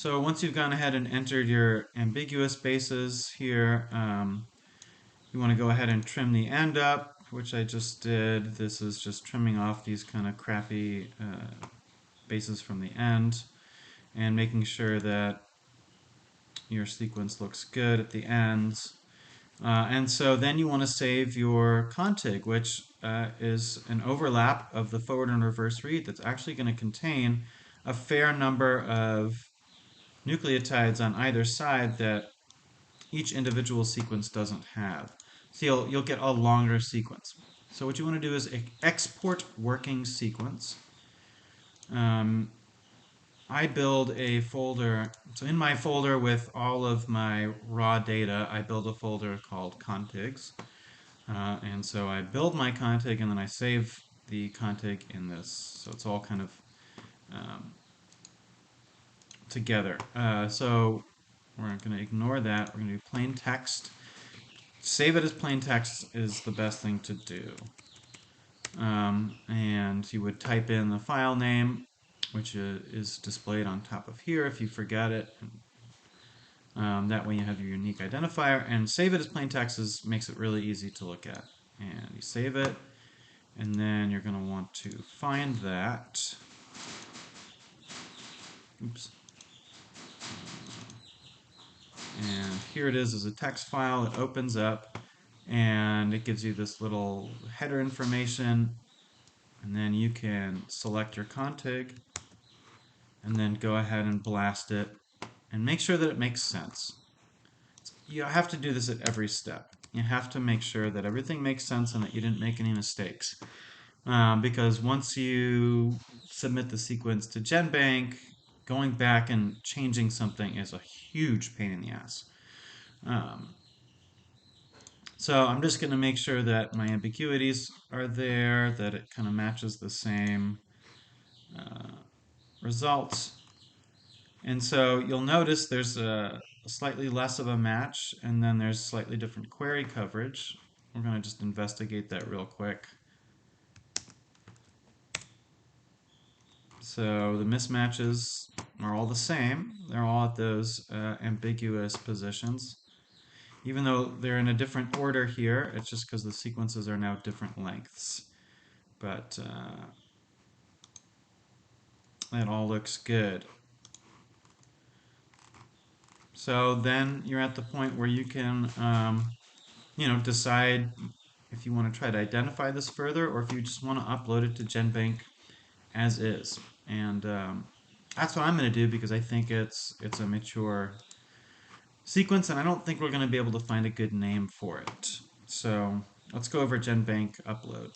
So once you've gone ahead and entered your ambiguous bases here, you want to go ahead and trim the end up, which I just did. This is just trimming off these kind of crappy bases from the end and making sure that your sequence looks good at the ends. And so then you want to save your contig, which is an overlap of the forward and reverse read that's actually going to contain a fair number of nucleotides on either side that each individual sequence doesn't have. So you'll get a longer sequence. So what you want to do is export working sequence. I build a folder. So in my folder with all of my raw data, I build a folder called contigs. And so I build my contig and then I save the contig in this. So it's all kind of together. So we're going to ignore that. We're going to do plain text. Save it as plain text is the best thing to do. And you would type in the file name, which is displayed on top of here if you forget it. That way you have your unique identifier, and save it as plain text makes it really easy to look at. And you save it, and then you're going to want to find that. Oops. And here it is as a text file. It opens up, and it gives you this little header information, and then you can select your contig, and then go ahead and blast it, and make sure that it makes sense. You have to do this at every step. You have to make sure that everything makes sense and that you didn't make any mistakes. Because once you submit the sequence to GenBank, going back and changing something is a huge pain in the ass. So I'm just going to make sure that my ambiguities are there, that it kind of matches the same results. And so you'll notice there's a slightly less of a match, and then there's slightly different query coverage. We're going to just investigate that real quick. So the mismatches are all the same. They're all at those ambiguous positions. Even though they're in a different order here, it's just because the sequences are now different lengths. But that all looks good. So then you're at the point where you can, decide if you want to try to identify this further or if you just want to upload it to GenBank as is. And that's what I'm going to do because I think it's a mature sequence and I don't think we're going to be able to find a good name for it. So let's go over GenBank upload.